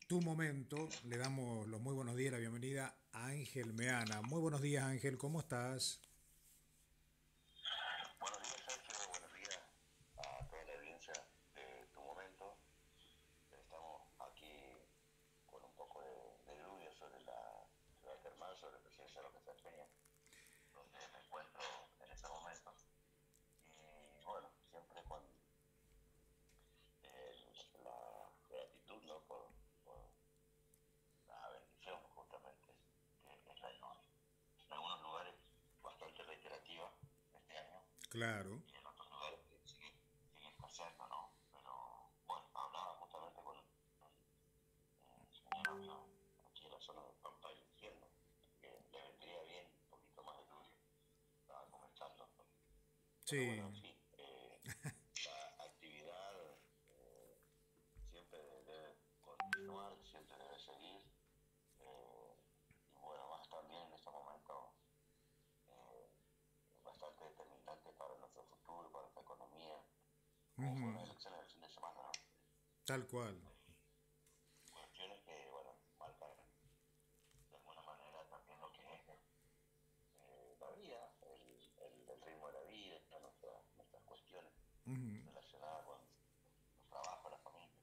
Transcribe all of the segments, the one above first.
Tu momento. Le damos los muy buenos días, la bienvenida a Ángel Meana. Muy buenos días, Ángel, ¿cómo estás? Buenos días, Sergio. Buenos días a toda la audiencia de Tu Momento. Estamos aquí con un poco de lluvia sobre la ciudad termal, sobre Presidencia de Roque Peña, donde me encuentro en este momento. Y bueno, siempre con la gratitud, ¿no? por la bendición, justamente, que es la lluvia. En algunos lugares bastante reiterativa este año, Claro. y en otros lugares que sigue escaseando, ¿no? Pero bueno, hablaba justamente con un señor amigo aquí en la zona de Pampa diciendo que le vendría bien un poquito más de lluvia, estaba comentando, ¿no? Pero bueno, Sí. en fin, la actividad eh, siempre debe continuar, siempre debe seguir, y bueno, más también en este momento bastante determinante para nuestro futuro, para nuestra economía, como fueron las Ujú. elecciones del fin de semana, ¿no? Tal cual. Hay cuestiones que, bueno, marcan de alguna manera también lo que es la vida, el ritmo de la vida, nuestras cuestiones Ujú. relacionadas con el trabajo, la familia.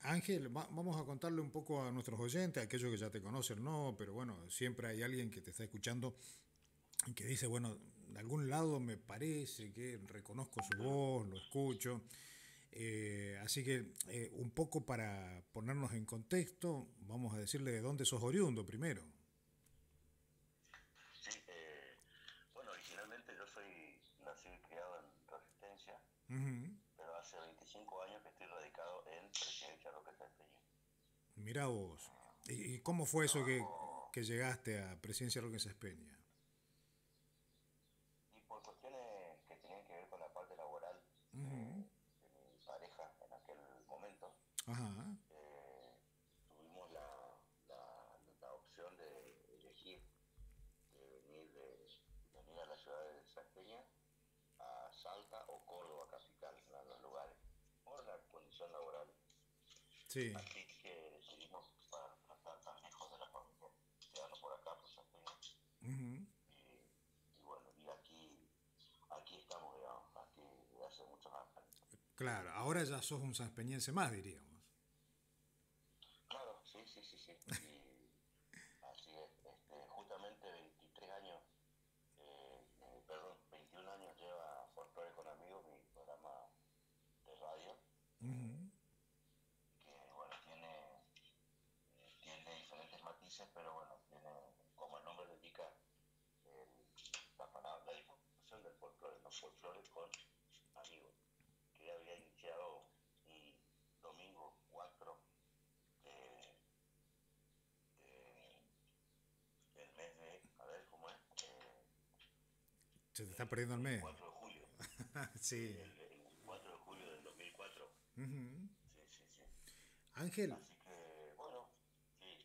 Ángel, vamos a contarle un poco a nuestros oyentes, aquellos que ya te conocen, no, pero bueno, siempre hay alguien que te está escuchando y que dice, bueno, de algún lado me parece que reconozco su voz, lo escucho. Así que un poco para ponernos en contexto, vamos a decirle de dónde sos oriundo primero. Sí, bueno, originalmente yo soy nacido y criado en Resistencia, Ujú. pero hace 25 años que estoy radicado en Presidencia Roque Salteña. Mirá vos. ¿Y cómo fue eso Trabajo que llegaste a Presidencia Roque Peña? y por cuestiones que tenían que ver con la parte laboral Ujú. de mi pareja en aquel momento, Ajá. tuvimos la opción de elegir venir a la ciudad de Salteña, a Salta o Córdoba capital, eran los lugares, por la condición laboral. Sí. Así que decidimos, para no estar tan lejos de la familia, quedarnos por acá, por Salteña. Ujú. Y bueno, y aquí estamos, digamos, aquí desde hace muchos años. Claro, ahora ya sos un sanpeñense más, diríamos. Claro, sí, sí, sí, sí. Y así es, justamente 23 años, perdón, 21 años lleva Folklore con Amigos, mi programa de radio, Ujú. que bueno, tiene diferentes matices, pero bueno, tiene, como el nombre lo indica, la palabra, la difusión del folclore, no folclore con amigos, que había iniciado un domingo 4 de, de- del mes de, a ver cómo es, Se te está perdiendo el mes. 4 de julio, sí, Sí. el 4 de julio del 2004. Ujú. Sí, sí, sí. Ángel, Así que, bueno, sí,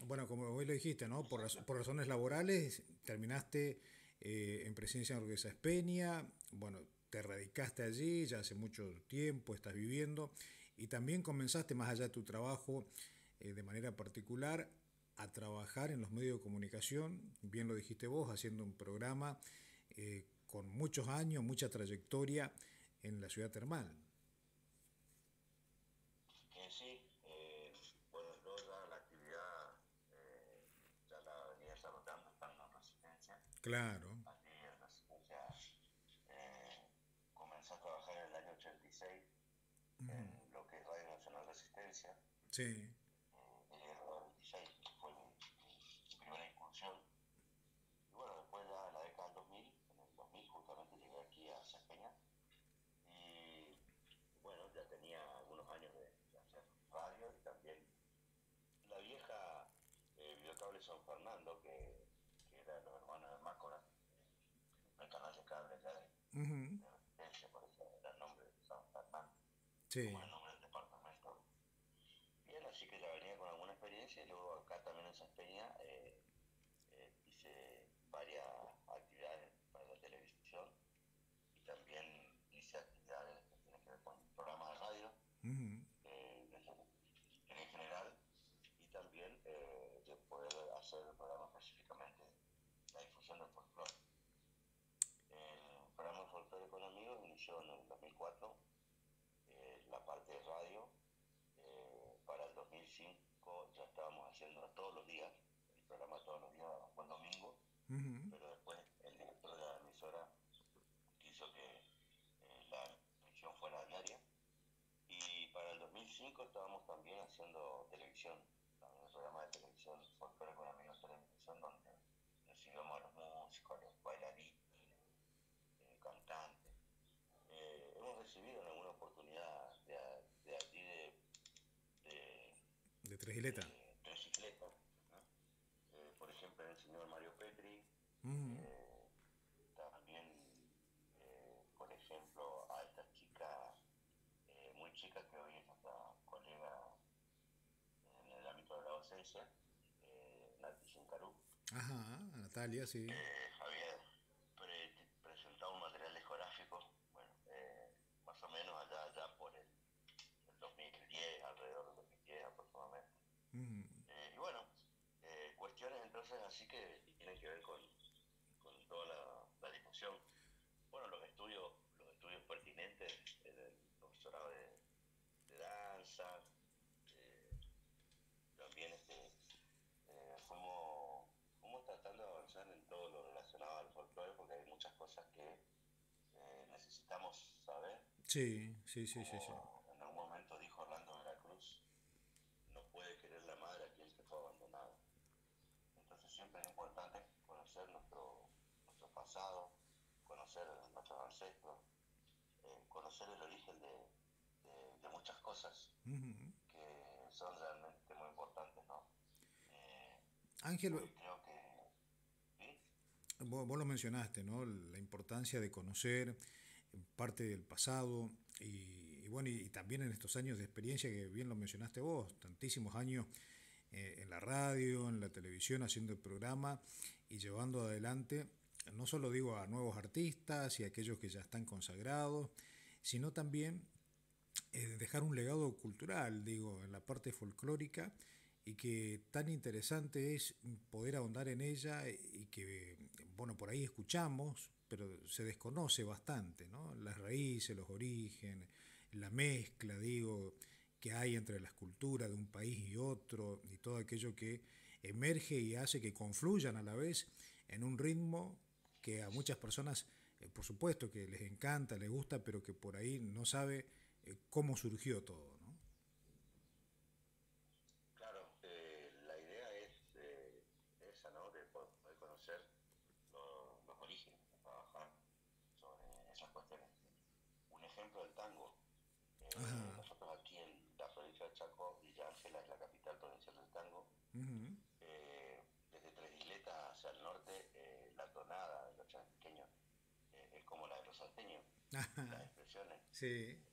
bueno, como hoy lo dijiste, ¿no? sí, Sergio. Por razones laborales terminaste en Presidencia de Orguesa Peña, bueno, te radicaste allí, ya hace mucho tiempo estás viviendo y también comenzaste, más allá de tu trabajo de manera particular, a trabajar en los medios de comunicación, bien lo dijiste vos, haciendo un programa con muchos años, mucha trayectoria en la ciudad termal. Sí, bueno, yo ya la actividad ya la venía desarrollando estando en Resistencia. Claro. Aquí en Resistencia comencé a trabajar en el año 86 en lo que es Radio Nacional Resistencia. Sí. Llegué a los 26, fue mi primera incursión. Y bueno, después ya en la década del 2000, en el 2000 justamente llegué aquí a Sapeña. Y bueno, ya tenía algunos años de hacer radio y también la vieja Videocable San Fernando, que era los hermanos de Mácora, el canal de cable ya Ujú. de Resistencia, por eso era el nombre de San Fernando, como Sí. el nombre del departamento. Bien, así que ya venía con alguna experiencia y luego acá también en San Peña hice varias actividades para la televisión y también hice actividades que tienen que ver con programas de radio, Ujú. en general. televisión en el 2004, la parte de radio. Para el 2005 ya estábamos haciendo todos los días, el programa todos los días, fue el domingo, pero después el director de la emisora quiso que la emisión fuera diaria. Y para el 2005 estábamos también haciendo televisión, también un programa de televisión, Folclore con Amigos Televisión, donde recibíamos a los músicos, a los bailarines, cantantes. Hemos recibido en alguna oportunidad de allí De Tres Isleta. Tres Isletas, ¿no? Por ejemplo, el señor Mario Petri, también, por ejemplo, a esta chica, muy chica que hoy es nuestra colega en el ámbito de la docencia, Nati Shinkaru, Ajá, Natalia, sí. había presentado un material discográfico, bueno, más o menos allá por el 2010, alrededor del 2010 aproximadamente. Y bueno, cuestiones entonces así que tienen que ver con toda la difusión. Bueno, los estudios pertinentes en el profesorado de danza, también fuimos tratando de avanzar en todo lo relacionado al folclore, porque hay muchas cosas que necesitamos saber. Sí. Como en algún momento dijo Orlando de la Cruz, no puede querer la madre a quien se fue abandonado. Entonces siempre es importante conocer nuestro pasado, conocer nuestros ancestros, conocer el origen de muchas cosas que son realmente muy importantes, ¿no? Ángel, Hoy creo que... ¿sí? vos lo mencionaste, ¿no? La importancia de conocer parte del pasado y bueno, y también en estos años de experiencia que bien lo mencionaste vos, tantísimos años en la radio, en la televisión, haciendo el programa y llevando adelante, no solo digo a nuevos artistas y a aquellos que ya están consagrados, sino también dejar un legado cultural, digo, en la parte folclórica y que tan interesante es poder ahondar en ella y que, bueno, por ahí escuchamos, pero se desconoce bastante, ¿no? Las raíces, los orígenes, la mezcla, digo, que hay entre las culturas de un país y otro y todo aquello que emerge y hace que confluyan a la vez en un ritmo que a muchas personas, por supuesto que les encanta, les gusta, pero que por ahí no sabe cómo surgió todo, ¿no? Claro, la idea es esa, ¿no? De poder conocer los orígenes, de trabajar sobre esas cuestiones. Un ejemplo del tango. Ajá. Nosotros aquí en la provincia de Chaco, Villa Ángela es la capital provincial del tango. Desde Tres Isletas hacia el norte, la tonada de los chaqueños es como la de los salteños, las Ajá. expresiones. Sí.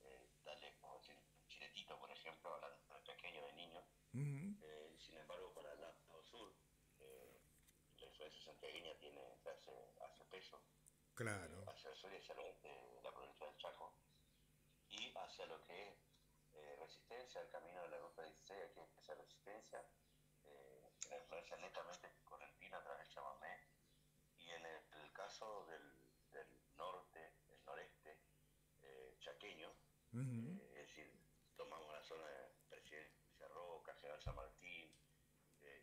Dale, como decir, chiletito, por ejemplo, hablando de pequeño de niño. Sin embargo, para el lado sur, la influencia santiagueña hace peso Claro. hacia el sur y hacia el oeste de la provincia del Chaco, y hacia lo que es Resistencia, el camino de la ruta 16, aquí es esa Resistencia, la influencia netamente correntina a través del chamamé, y en el caso del norte, el noreste chaqueño, es decir, tomamos la zona de Presidencia Roca, General San Martín,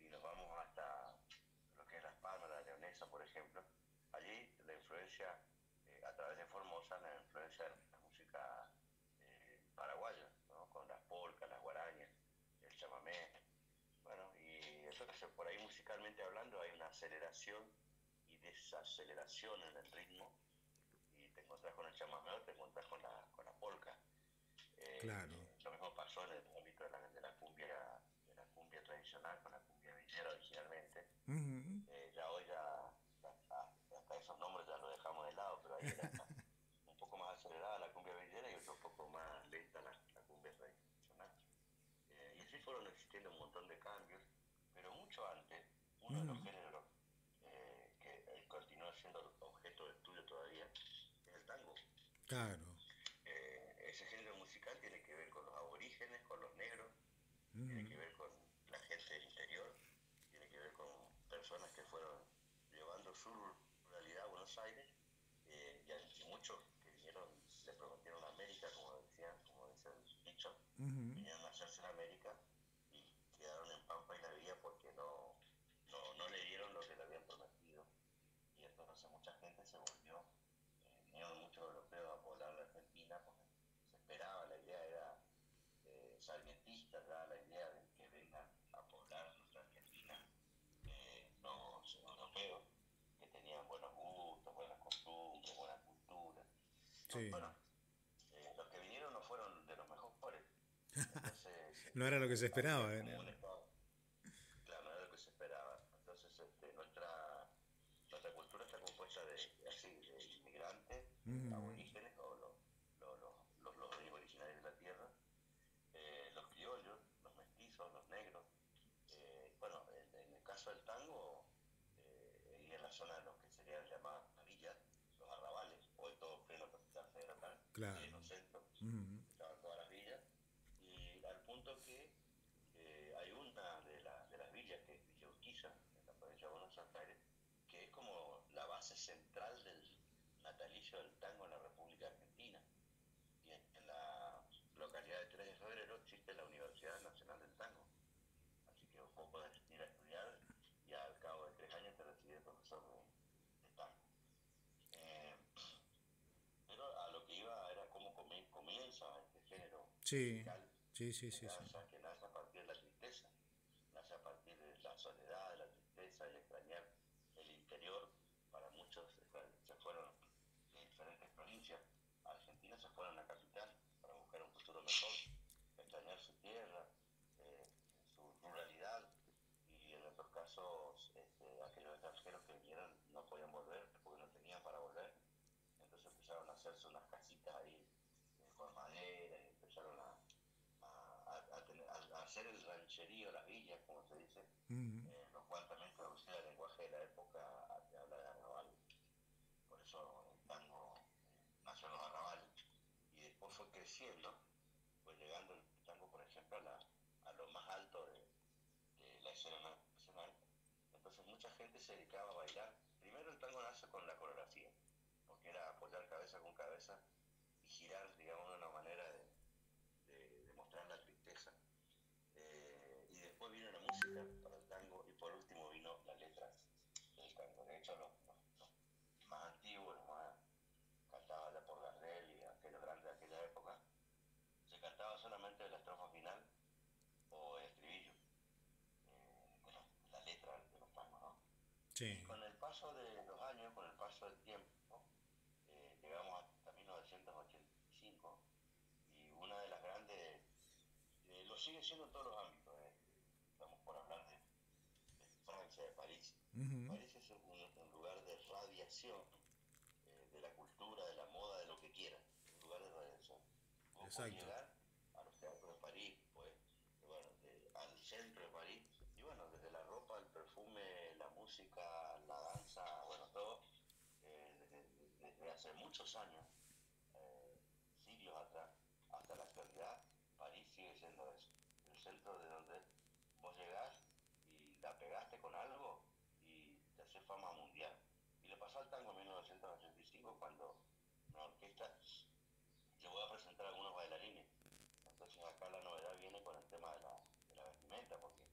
y nos vamos hasta lo que es Las Palmas, la Leonesa, por ejemplo. Allí la influencia, a través de Formosa, la influencia de la música paraguaya, ¿no? Con las polcas, las guarañas, el chamamé. Bueno, y eso que por ahí musicalmente hablando hay una aceleración y desaceleración en el ritmo, y te encontrás con el chamamé o te encontrás con la polca. Claro. Lo mismo pasó en el ámbito de la cumbia tradicional, con la cumbia villera originalmente. Ya hoy hasta esos nombres ya los dejamos de lado, pero ahí era un poco más acelerada la cumbia villera y otro poco más lenta la cumbia tradicional. Y así fueron existiendo un montón de cambios, pero mucho antes, uno de los géneros que continúa siendo objeto de estudio todavía es el tango. Claro. Ese género musical tiene que ver con los aborígenes, con los negros, tiene que ver con la gente del interior, tiene que ver con personas que fueron llevando su ruralidad a Buenos Aires, y muchos que vinieron de vinieron a hacerse en América y quedaron en Pampa y la Villa porque no le dieron lo que le habían prometido. Y entonces mucha gente se volvió, vinieron muchos europeos a poblar la Argentina porque se esperaba, la idea era sarmientista, ya la idea de que vengan a poblar nuestra Argentina los europeos que tenían buenos gustos, buenas costumbres, buena cultura. Sí. Bueno, los que vinieron no fueron de los mejores. Entonces, No era lo que se había esperaba, como un estado, claro, no era lo que se esperaba. Entonces, nuestra cultura está compuesta de así, de inmigrantes, aborígenes o los originarios de la tierra, los criollos, los mestizos, los negros. Bueno, en el caso del tango, y en la zona de lo que serían llamadas villas, los arrabales, hoy todo pleno capital federal, claro. pleno centro, estaban todas las villas, y al punto que hay una de las villas, que es Villa Urquiza, en la provincia de Buenos Aires, que es como la base central del natalicio del tango en la República Argentina. Y en la localidad de 3 de febrero existe la Universidad Nacional del Tango. Así que vos podés ir a estudiar y al cabo de 3 años te recibes profesor de tango. Eh, pero a lo que iba era cómo comienza este género Sí, musical sí, sí, sí, sí. que nace a partir de la tristeza, nace a partir de la soledad, de la tristeza, el extrañar el interior. Para muchos se fueron de diferentes provincias argentinas, se fueron a la capital para buscar un futuro mejor, extrañar su tierra, eh, su ruralidad, y en otros casos aquellos extranjeros que vinieron no podían volver porque no tenían para volver, entonces empezaron a hacerse unas casitas ahí con madera y empezaron a hacer el rancherío, las villas, como se dice, lo cual también traducía el lenguaje de la época a que habla de arrabal. Por eso el tango nació en los arrabales y después fue creciendo, fue llegando el tango, por ejemplo, a lo más alto de la escena nacional. Entonces mucha gente se dedicaba a bailar. Primero el tango nace con la coreografía, porque era apoyar cabeza con cabeza y girar, digamos, de una manera de mostrar la tristeza. Y después vino la música para el tango y por último vino la letra del tango. De hecho, los más antiguos, los más cantados ya por Gardel y aquellos grandes de aquella época, se cantaba solamente la estrofa final o el estribillo, la letra de los tangos, ¿no? Sí. Y con el paso de los años, con el paso del tiempo, llegamos hasta 1985 y una de las grandes, lo sigue siendo en todos los ámbitos, estamos por hablar de Francia, de París. París es un lugar de radiación de la cultura, de la moda, de lo que quieras, un lugar de radiación. Vos podés Exacto. llegar a los teatros de París, pues, bueno, al centro de París, y bueno, desde la ropa, el perfume, la música, la danza, bueno, todo, desde hace muchos años, siglos atrás, hasta la actualidad, París sigue siendo eso, el centro de donde vos llegás y la pegaste con algo y te hace fama mundial. Y le pasó al tango en 1985 cuando una orquesta llegó a presentar a algunos bailarines. Entonces acá la novedad viene con el tema de la vestimenta, porque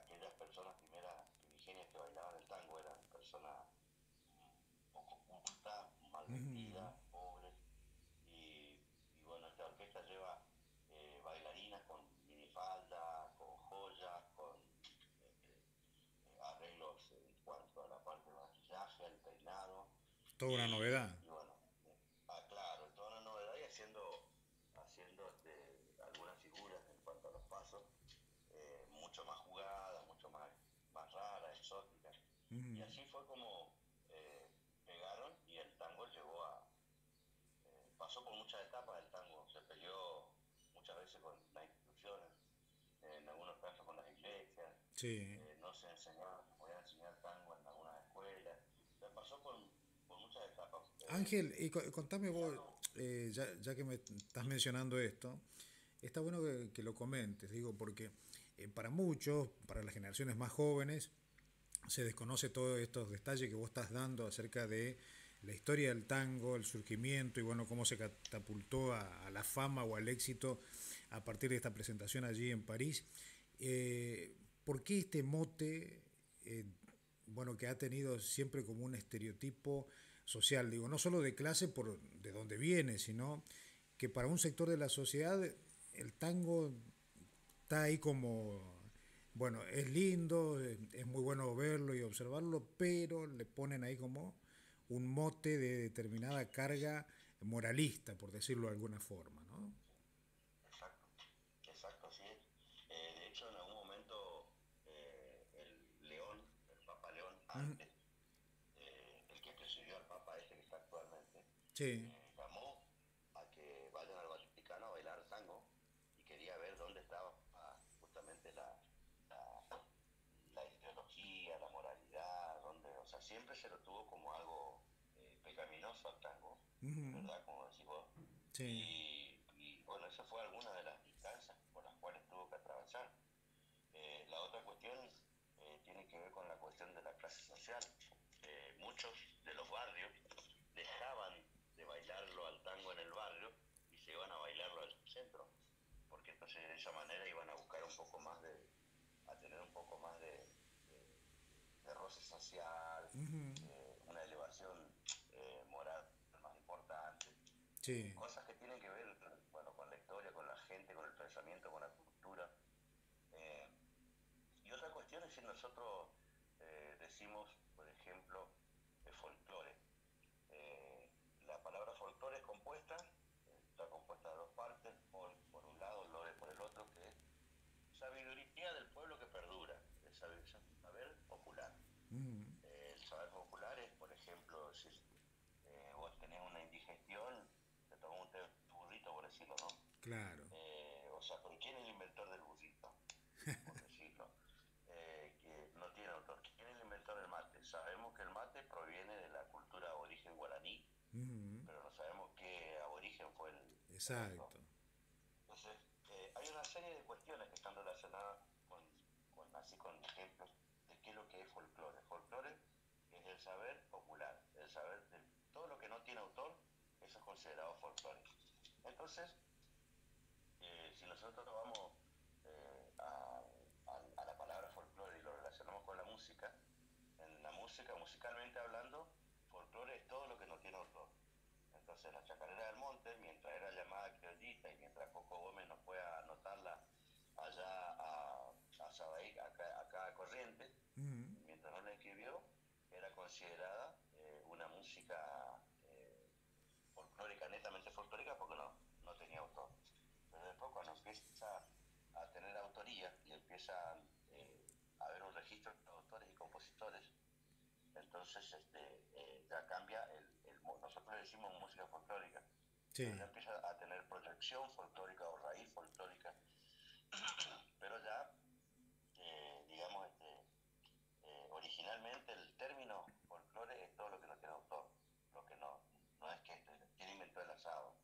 aquellas personas primigenias que bailaban el tango eran personas poco cultas, mal vestidas, pobres, y bueno, esta orquesta lleva bailarinas con minifalda, con joyas, con arreglos en cuanto a la parte de maquillaje, el peinado, Toda una novedad. y bueno, claro, toda una novedad y haciendo algunas figuras en cuanto a los pasos, mucho más jugadas, mucho más raras, exóticas. Y así fue como pegaron y el tango llegó pasó por muchas etapas el tango, se peleó muchas veces con las instituciones, en algunos casos con las iglesias, Sí. no se enseñaba, se podía enseñar tango en algunas escuelas, se pasó por muchas etapas. Ángel, y contame Y vos, algo, ya que me estás mencionando esto, está bueno que lo comentes, digo, porque para muchos, para las generaciones más jóvenes, se desconoce todos estos detalles que vos estás dando acerca de la historia del tango, el surgimiento y bueno, cómo se catapultó a la fama o al éxito a partir de esta presentación allí en París. ¿Por qué este mote, bueno, que ha tenido siempre como un estereotipo social? Digo, no solo de clase por de dónde viene, sino que para un sector de la sociedad el tango está ahí como, bueno, es lindo, es muy bueno verlo y observarlo, pero le ponen ahí como un mote de determinada carga moralista, por decirlo de alguna forma, ¿no? Exacto, exacto, así es. De hecho, en algún momento el León, el Papa León, Mm, antes, el que presidió al Papa este que está actualmente, sí. llamó a que vayan al Vaticano a bailar tango y quería ver dónde estaba justamente la, la ideología, la moralidad, dónde, o sea, siempre se lo tuvo como algo pecaminoso al tango, Ujú, ¿verdad? Como decís vos. sí. Y bueno, esa fue alguna de las instancias por las cuales tuvo que atravesar. La otra cuestión tiene que ver con la cuestión de la clase social. Muchos de los barrios dejaban de bailarlo al tango en el barrio y se iban a bailarlo al centro, porque entonces de esa manera iban a buscar un poco más a tener un poco más de roce social, Ujú, una elevación moral más importante, sí. cosas que tienen que ver, bueno, con la historia, con la gente, con el pensamiento, con la cultura. Eh, y otra cuestión es si nosotros decimos, por ejemplo, folclore. Eh, la palabra folclore es compuesta, está compuesta de dos partes, por un lado, lore por el otro, que es sabiduría del pueblo que perdura, el saber popular. Ujú, El saber popular es, por ejemplo, si vos tenés una indigestión, te tomás un té burrito, por decirlo, ¿no? claro. O sea, ¿pero quién es el inventor del burrito? Por decirlo. Que no tiene autor. ¿Quién es el inventor del mate? Sabemos que el mate proviene de la cultura aborigen guaraní, Ujú, pero no sabemos qué aborigen fue el autor. exacto. Entonces, hay una serie de cuestiones que están relacionadas así con ejemplos de qué es lo que es folclore. Folclore es el saber popular, el saber de todo lo que no tiene autor, eso es considerado folclore. Entonces, si nosotros vamos a la palabra folclore y lo relacionamos con la música, en la música, musicalmente hablando, folclore es todo lo que no tiene autor. Entonces la chacarera del monte, mientras era llamada criollita y mientras Coco Gómez no puede anotarla allá a Sabahí, acá a Corrientes, Ujú, mientras no la escribió, era considerada una música folclórica, netamente folclórica, porque no tenía autor. Pero después cuando empieza a tener autoría y empieza a haber un registro de autores y compositores, entonces ya cambia nosotros le decimos música folclórica, pero ya sí. empieza a tener proyección folclórica o raíz folclórica, pero ya, digamos, originalmente el término folclore es todo lo que no tiene autor, lo que no es que quién inventó el asado,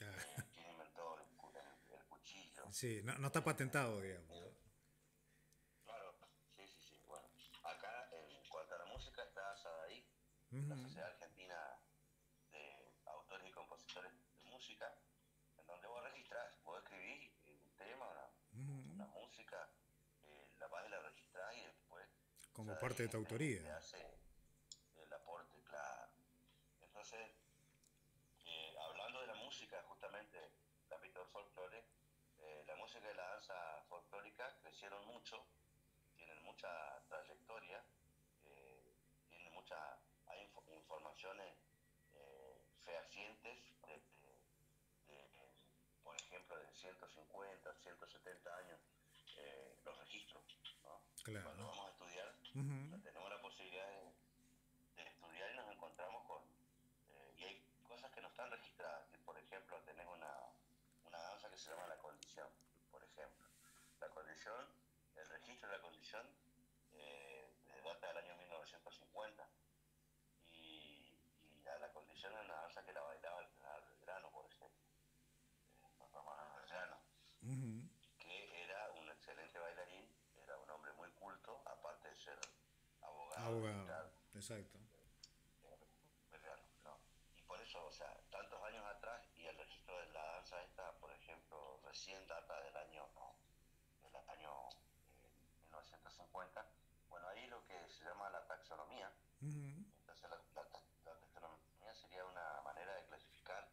Ah, quién inventó el cuchillo. sí, no, no está patentado, digamos, ¿no? Claro, sí, sí, sí. Bueno, acá en cuanto a la música está SADAIC, la Ujú, Sociedad Argentina de Autores y Compositores de Música, en donde vos registrás, vos escribís un tema, ujú. una música, la vas y la registrás y después Como parte de SADAIC tu autoría. te hace el aporte, claro. Entonces, hablando de la música, justamente, el ámbito del folclore, la música y la danza folclórica crecieron mucho, tienen mucha trayectoria, tienen hay informaciones fehacientes por ejemplo, de 150, 170 años, los registros, ¿no? Cuando Claro. vamos a estudiar, o Ujú, sea, tenemos la posibilidad de estudiar y nos encontramos y hay cosas que no están registradas, que por ejemplo tenés una danza que se llama la condición, por ejemplo. La condición, el registro de la condición data del año 1950 y la condición es una danza que la bailaba el general Belgrano, por ejemplo, Romano Belgrano, ujú. que era un excelente bailarín, era un hombre muy culto, aparte de ser abogado y Abogado. militar, Exacto. Belgrano, cuenta. Bueno, ahí lo que se llama la taxonomía. Entonces la taxonomía sería una manera de clasificar,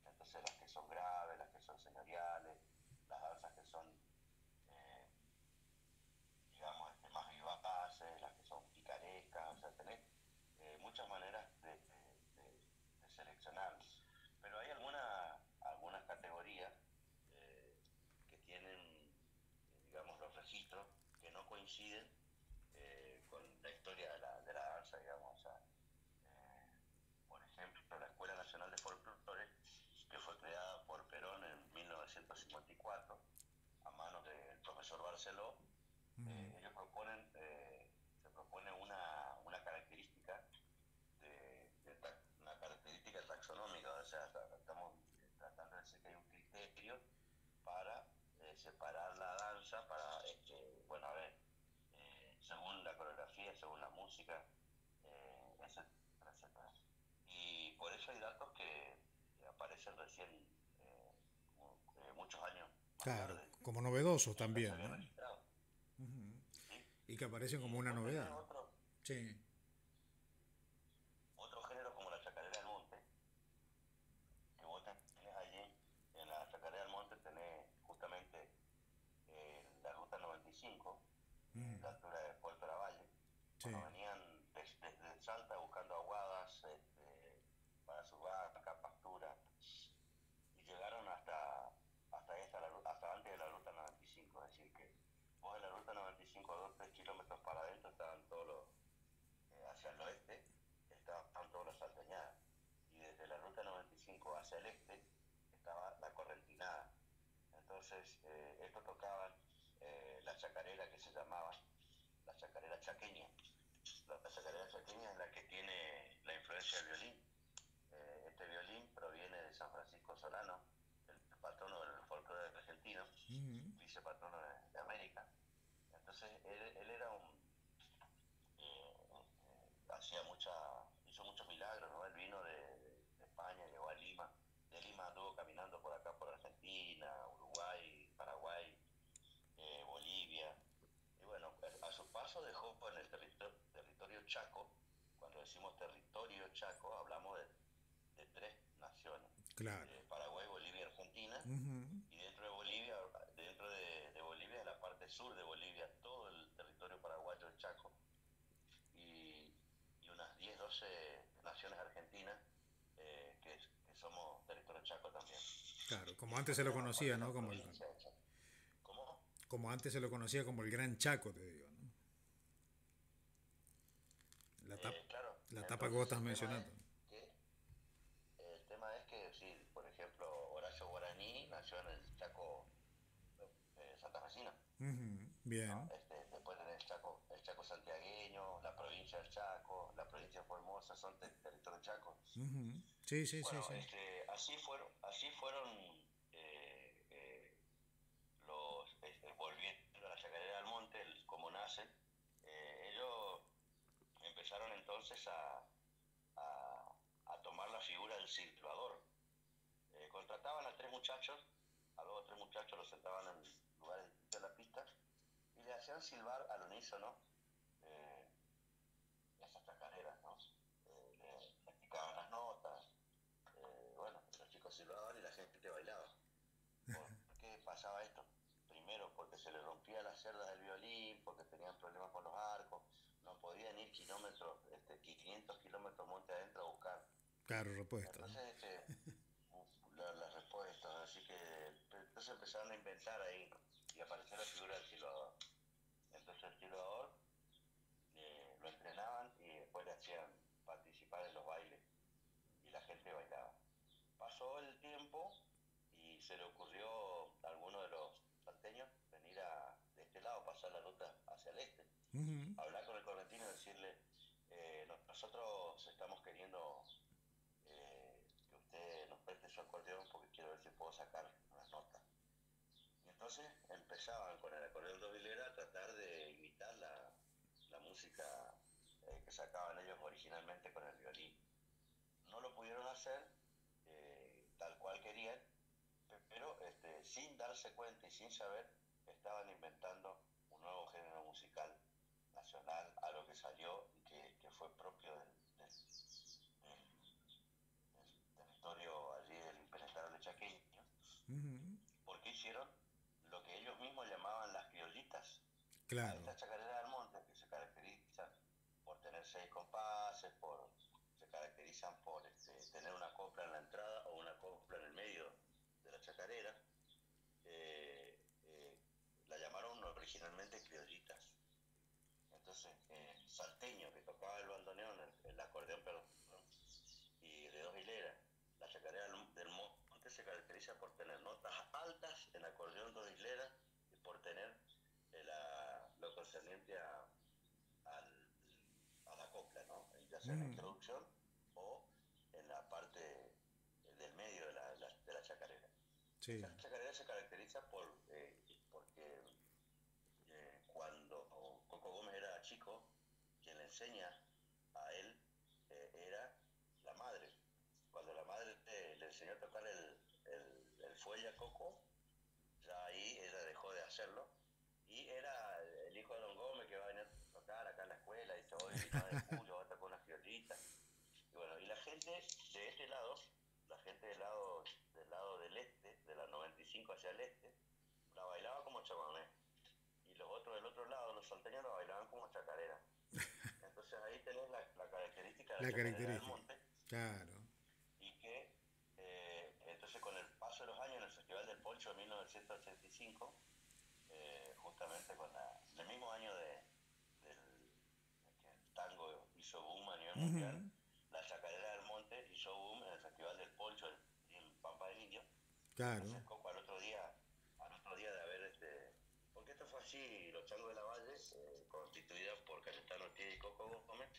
entonces las que son graves, las que son señoriales, las danzas que son, eh, digamos, más vivaces, las que son picarescas, o sea, tenés muchas maneras de seleccionar. Pero hay algunas categorías eh, que tienen, digamos, los registros que no coinciden con la historia de la danza, digamos. O sea, por ejemplo, la Escuela Nacional de Folclore, que fue creada por Perón en 1954, a manos del profesor Barceló, ellos se propone una característica una característica taxonómica, o sea, estamos tratando de decir que hay un criterio para separar la danza, para, bueno, a ver, según la coreografía, según la música, etcétera, etcétera. Y por eso hay datos que aparecen recién, muchos años más Claro, tarde, como novedosos y no se también, había ¿no? registrado. ¿Sí? Y que aparecen Y como una después tenés novedad. Sí, otro género como la chacarera del monte, que vos tenés allí, en la chacarera del monte tenés justamente la ruta 95, la altura de Puerto Lavalle, sí. cuando venían desde Salta buscando aguadas para su vaca, pastura, y llegaron hasta antes de la ruta 95, es decir, que vos en la ruta 95 a 2-3 kilómetros para adentro estaban todos los, hacia el oeste, estaban todos los salteñadas, y desde la ruta 95 hacia el este estaba la correntinada. Entonces, estos tocaban la chacarera que se llamaba la chacarera chaqueña. La chacarera chaqueña es la que tiene la influencia del violín. Este violín proviene de San Francisco Solano, el patrono del folclore argentino, vicepatrono de América. Entonces, él era hizo muchos milagros, ¿no? Él vino de España, llegó a Lima, de Lima anduvo caminando por acá, por Argentina, Uruguay, Paraguay, Bolivia, y bueno, a su paso dejó en el territorio Chaco. Cuando decimos territorio Chaco, hablamos de tres naciones, Claro. Paraguay, Bolivia y Argentina, y dentro de Bolivia, la parte sur de Bolivia, todo el territorio paraguayo, el Chaco, y unas 10, 12 naciones argentinas, que somos territorio Chaco también. Claro, Y como antes después se lo tenemos parte conocía, de la ¿no? provincia de Chaco. ¿Cómo? Como antes se lo conocía como el Gran Chaco, te digo, ¿no? La, tap, Claro, la tapa que vos entonces estás mencionando. el tema es que, sí, por ejemplo, Horacio Guaraní nació en el Chaco santafesino, ¿no? Bien. Después tenés el Chaco santiagueño, la provincia del Chaco, la provincia de Formosa, son territorio Chaco. Sí, sí, sí, Bueno, sí. así fueron volviendo a la chacarera del monte, como nace, ellos empezaron entonces a tomar la figura del silbador. Contrataban a dos o tres muchachos los sentaban en lugares distintos de la pista y le hacían silbar al unísono eh, esas chacareras, ¿no? Le explicaban las notas, bueno, los chicos silbaban y la gente bailaba. ¿Por qué pasaba esto? Primero, porque se le rompía las cerdas del violín, porque tenían problemas con los arcos, no podían ir 500 kilómetros monte adentro a buscar. Claro, repuesto, ¿no? Entonces, las respuestas, así que entonces empezaron a inventar ahí y apareció la figura del silbador. Entonces el silbador lo entrenaban y después le hacían participar en los bailes y la gente bailaba. Pasó el tiempo y se le ocurrió a alguno de los salteños venir de este lado, pasar la ruta hacia el este, hablar con el correntino y decirle, nosotros estamos queriendo que usted nos preste su acordeón porque quiero ver si puedo sacar unas notas. Y entonces empezaban con el acordeón dos hilera a tratar de imitar la música que sacaban ellos originalmente con el violín. No lo pudieron hacer tal cual querían, pero sin darse cuenta y sin saber, estaban inventando un nuevo género musical salió y que fue propio del territorio allí del impenetrable chaqueño, porque hicieron lo que ellos mismos llamaban las criollitas. A Claro. estas chacareras del monte, que se caracterizan por tener 6 compases, se caracterizan por tener una copla en la entrada o una copla en el medio de la chacarera, la llamaron originalmente criollitas. Entonces, el salteño que tocaba el bandoneón, el acordeón, perdón, y de 2 hileras, la chacarera del monte se caracteriza por tener notas altas en acordeón 2 hileras y por tener lo concerniente a la copla, ¿no? Ya sea en la introducción o en la parte del medio de la chacarera. Sí. Esta chacarera se caracteriza porque cuando Coco Gómez era chico, quien le enseña a él era la madre. Cuando la madre le enseñó a tocar el fuelle a Coco, ya ahí ella dejó de hacerlo. Y era el hijo de Don Gómez que va a venir a tocar acá en la escuela, dice, hoy el 9 de julio va a tocar unas criollitas. Y bueno, y la gente de este lado, la gente del lado del este, de la 95 hacia el este, la bailaba como chamamé. Y los otros del otro lado, los salteños, la bailaban como chacarera. Entonces ahí tenés la característica de la chacarera del monte. Claro. Y que entonces con el paso de los años en el Festival del Poncho de 1985, justamente en el mismo año que el tango hizo boom a nivel mundial, la chacarera del monte hizo boom en el Festival del Poncho en Pampa del Indio. Claro. Entonces Coco al otro día de haber porque esto fue así, los Changos de la Valle, constituida por Cayetano Ortiz y Coco Gómez,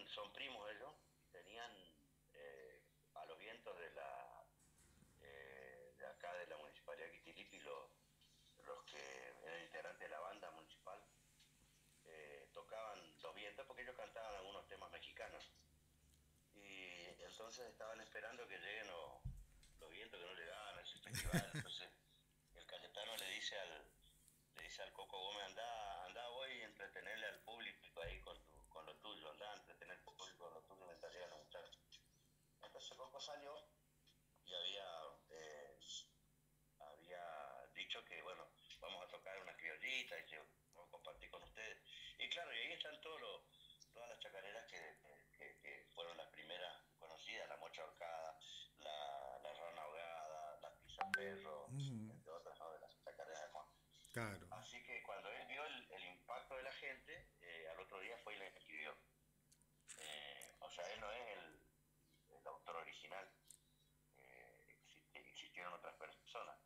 son primos ellos, tenían a los vientos de acá de la municipalidad de Quitilipi, los que eran integrantes de la banda municipal, tocaban los vientos porque ellos cantaban algunos temas mexicanos. Y entonces estaban esperando que lleguen los vientos que no llegaban a ese festival. Entonces el Cayetano le dice al Coco Gómez, anda voy a entretenerle al público ahí con lo tuyo, anda a entretener al público con lo tuyo mientras llegan los muchachos. Entonces Coco salió y había dicho que, bueno, vamos a tocar unas criollitas y que vamos a compartir con ustedes. Y claro, y ahí están todas las chacareras que fueron las primeras conocidas, la mocha ahorcada, la rana ahogada, las pisaperros, entre otras, ¿no? De las chacareras de monte. Claro. Así que cuando él vio el impacto de la gente, al otro día fue y le escribió. O sea, él no es el autor original. Existieron otras personas.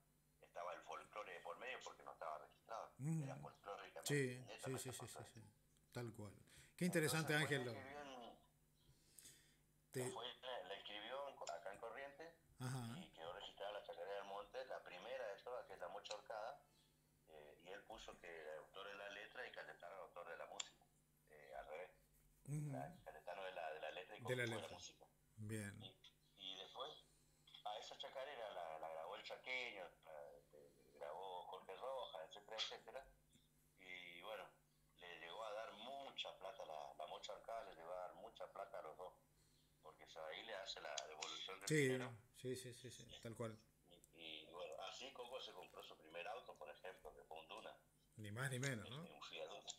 Estaba el folclore de por medio porque no estaba registrado. Era folclóricamente. Sí. Tal cual. Qué interesante, entonces, Ángel. La inscribió acá en Corrientes. Ajá. Y quedó registrada la chacarera del monte, la primera de todas, que es la mocha ahorcada. Y él puso que el autor de la letra y Cayetano el autor de la música. Al revés. Cayetano de la letra y Coco de la música. Bien. Y después a esa chacarera la grabó el Chaqueño, grabó Jorge Rojas, etcétera, etcétera. Y bueno, le llegó a dar mucha plata, la mocha ahorcada le llegó a dar mucha plata a los dos, porque ahí le hace la devolución del dinero. Sí, tal cual. Y bueno, así Coco se compró su primer auto, por ejemplo, que fue un Duna. Ni más ni menos, ¿no? Un Fiat Duna.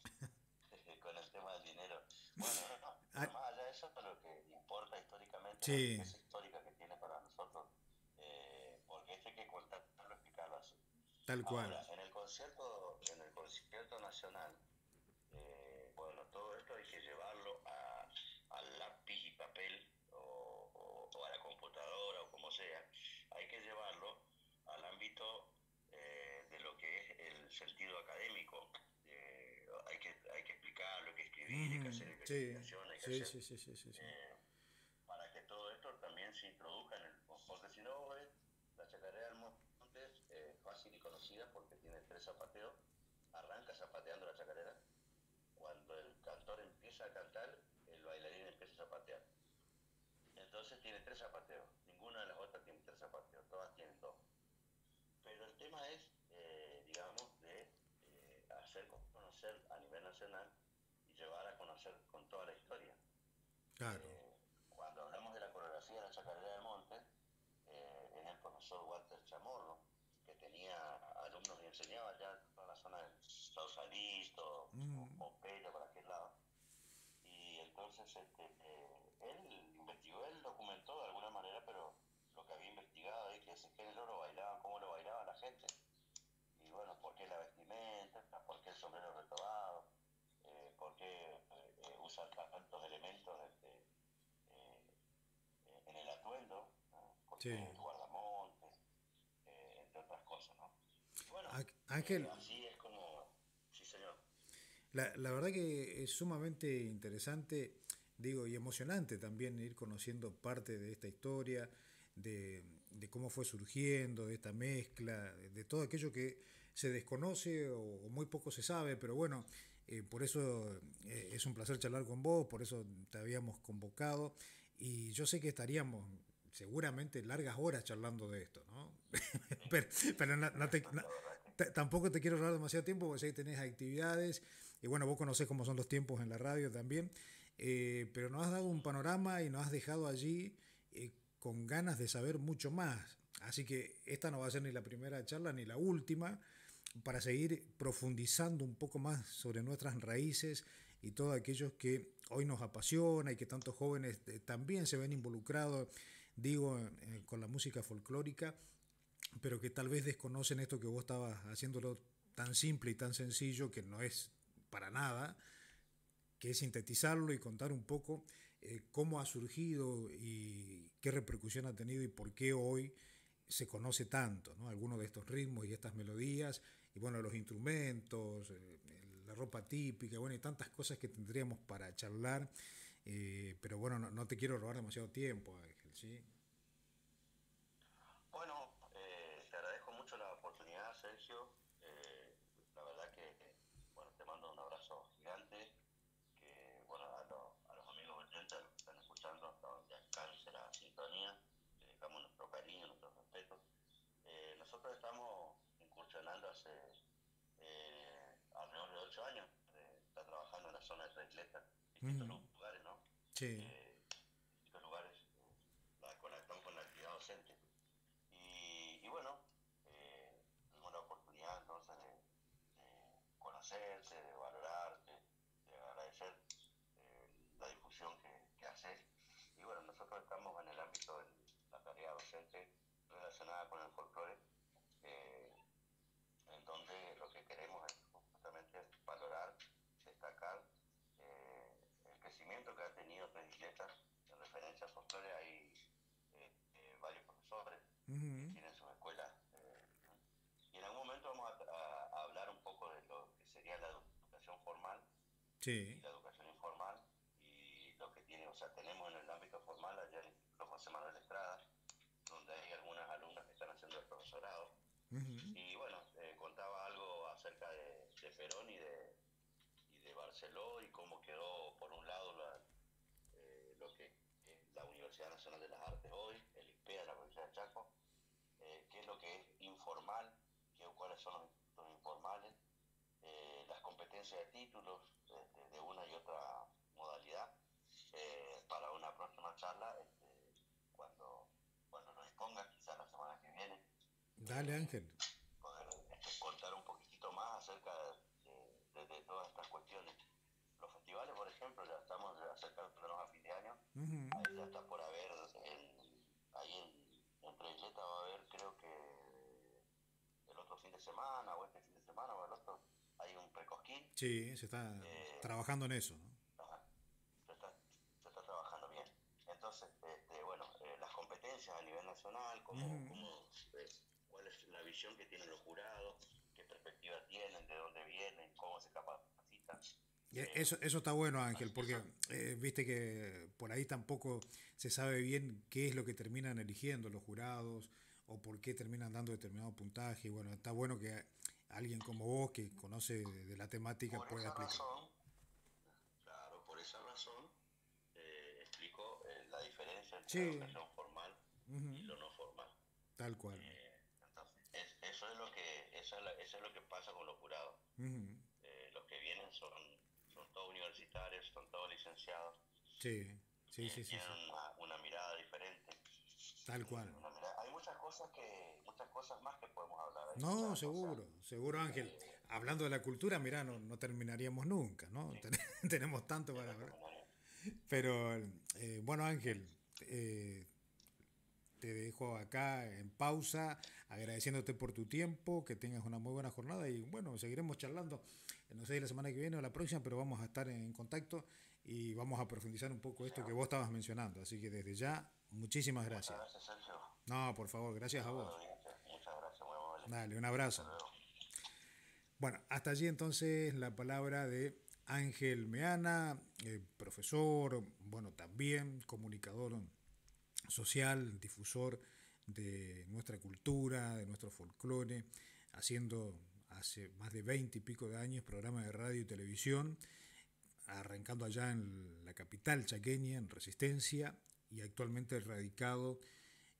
Con el tema del dinero. Bueno, pero más allá de eso, lo que importa históricamente, la riqueza histórica que tiene para nosotros, porque esto hay que contarlo, explicarlo así. Tal cual. Ahora, en el concierto nacional, bueno, todo esto hay que llevarlo al lápiz y papel o a la computadora o como sea. Hay que llevarlo al ámbito de lo que es el sentido académico. Hay que explicarlo, hay que escribir, hay que hacer investigación, hay que hacer para que todo esto también se introduzca en el... Porque si no, la chacarera del monte es fácil y conocida porque tiene 3 zapateos, arranca zapateando la chacarera, cuando el cantor empieza a cantar, el bailarín empieza a zapatear. Entonces tiene 3 zapateos, ninguna de las otras tiene 3 zapateos, todas tienen 2. Pero el tema es, digamos, de hacer conocer a nivel nacional Claro. Cuando hablamos de la coreografía de la Chacarera del Monte, es el profesor Walter Chamorro, que tenía alumnos y enseñaba ya en toda la zona del Sausalito, Pompeya, por aquel lado. Y entonces él investigó, él documentó de alguna manera, pero lo que había investigado es que ese género lo bailaban, cómo lo bailaba la gente. Y bueno, por qué la vestimenta, por qué el sombrero retobado, por qué usan tantos elementos eh, en el atuendo, ¿no? Por Sí. qué el guardamonte, entre otras cosas, ¿no? Y bueno, Ángel, así es como, sí señor. la verdad que es sumamente interesante, digo, y emocionante también ir conociendo parte de esta historia, de cómo fue surgiendo, de esta mezcla, de todo aquello que se desconoce o muy poco se sabe, pero bueno, por eso es un placer charlar con vos, por eso te habíamos convocado y yo sé que estaríamos seguramente largas horas charlando de esto, ¿no? Sí, pero, sí, pero sí, la verdad que tampoco te quiero hablar demasiado tiempo porque sé que tenés actividades y bueno, vos conocés cómo son los tiempos en la radio también, pero nos has dado un panorama y nos has dejado allí con ganas de saber mucho más. Así que esta no va a ser ni la primera charla ni la última para seguir profundizando un poco más sobre nuestras raíces y todo aquello que hoy nos apasiona y que tantos jóvenes también se ven involucrados, digo, con la música folclórica, pero que tal vez desconocen esto que vos estabas haciéndolo tan simple y tan sencillo que no es para nada, que es sintetizarlo y contar un poco cómo ha surgido y qué repercusión ha tenido y por qué hoy se conoce tanto, ¿no? Algunos de estos ritmos y estas melodías, y bueno, los instrumentos, la ropa típica, bueno, y tantas cosas que tendríamos para charlar, pero bueno, no te quiero robar demasiado tiempo, Ángel, ¿sí? bueno, te agradezco mucho la oportunidad, Sergio. La verdad que, bueno, te mando un abrazo gigante. Que, bueno, a los amigos oyentes que están escuchando, hasta donde alcance la sintonía, le dejamos nuestro cariño, nuestro respeto. Nosotros estamos incursionando hace alrededor de 8 años, está trabajando en la zona de Tres Letras, distintos Mm, lugares, ¿no? sí. Distintos lugares, la conectamos con la actividad docente. Y bueno, tuvimos la oportunidad entonces de conocerte, de valorarte, de agradecer la difusión que haces. Y bueno, nosotros estamos en el ámbito de la tarea docente relacionada con el folclore, eh, en donde lo que queremos es justamente valorar, destacar el crecimiento que ha tenido Tres Isletas en referencia al folclore. Hay varios profesores que Ujú. tienen sus escuelas. Y en algún momento vamos a hablar un poco de lo que sería la educación formal y Sí. la educación informal y lo que tiene, o sea, tenemos en el ámbito formal allá el Instituto José Manuel Estrada, donde hay algunas alumnas que están haciendo el profesorado. Ujú. Y bueno, contaba algo acerca de Perón y de Barceló y cómo quedó, por un lado, lo que es la Universidad Nacional de las Artes hoy, el IPEA de la provincia de Chaco, qué es lo que es informal, cuáles son los institutos informales, las competencias de títulos de una y otra modalidad, para una próxima charla, cuando, cuando nos disponga, quizás la semana que viene, Dale, eh, Ángel. poder contar un poquitito más acerca de todas estas cuestiones. Los festivales, por ejemplo, ya estamos acercándonos a fin de año, Ujú. ahí ya está por haber, ahí en Tres Isletas va a haber, creo que el otro fin de semana, o este fin de semana, o el otro, hay un precosquín. Sí, se está Eh, trabajando en eso, ¿no? ajá, se está trabajando bien. Entonces, bueno, las competencias a nivel nacional, Ujú. cuál es la visión que tienen los jurados, qué perspectiva tienen, de dónde vienen, cómo se capacitan. Y Eh, eso está bueno, Ángel, eso, porque viste que por ahí tampoco se sabe bien qué es lo que terminan eligiendo los jurados o por qué terminan dando determinado puntaje. Y bueno, está bueno que alguien como vos, que conoce de la temática, por pueda esa explicar. razón, claro, por esa razón, explico la diferencia entre la Sí, educación formal y ujú, lo no formal. tal cual. Entonces, eso es lo que eso es lo que pasa con los jurados. Ujú, Los que vienen son todos universitarios, son todos licenciados. sí, Sí, sí, sí, sí. tienen una mirada diferente. Tal cual. Hay muchas cosas más que podemos hablar, hay No, muchas cosas. seguro, seguro Ángel. eh, Hablando de la cultura, mira, no terminaríamos nunca, ¿no? sí, Tenemos tanto sí, para no hablar. terminaría. Pero bueno, Ángel, te dejo acá en pausa, agradeciéndote por tu tiempo, que tengas una muy buena jornada y bueno, seguiremos charlando, no sé, la semana que viene o la próxima, pero vamos a estar en contacto y vamos a profundizar un poco Sí, esto que vos estabas mencionando. Así que desde ya, muchísimas muchas gracias. gracias, Sergio. No, por favor, gracias a Saludos a la vos. audiencia. Muchas gracias, muy amable. Dale, un Hasta abrazo. luego. Bueno, hasta allí entonces la palabra de Ángel Meana, profesor, bueno, también comunicador social, difusor de nuestra cultura, de nuestro folclore, haciendo hace más de 20 y pico de años programas de radio y televisión, arrancando allá en la capital chaqueña, en Resistencia, y actualmente radicado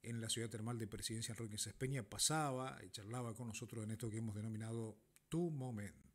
en la ciudad termal de Presidencia Enrique Sespeña, pasaba y charlaba con nosotros en esto que hemos denominado Tu Momento.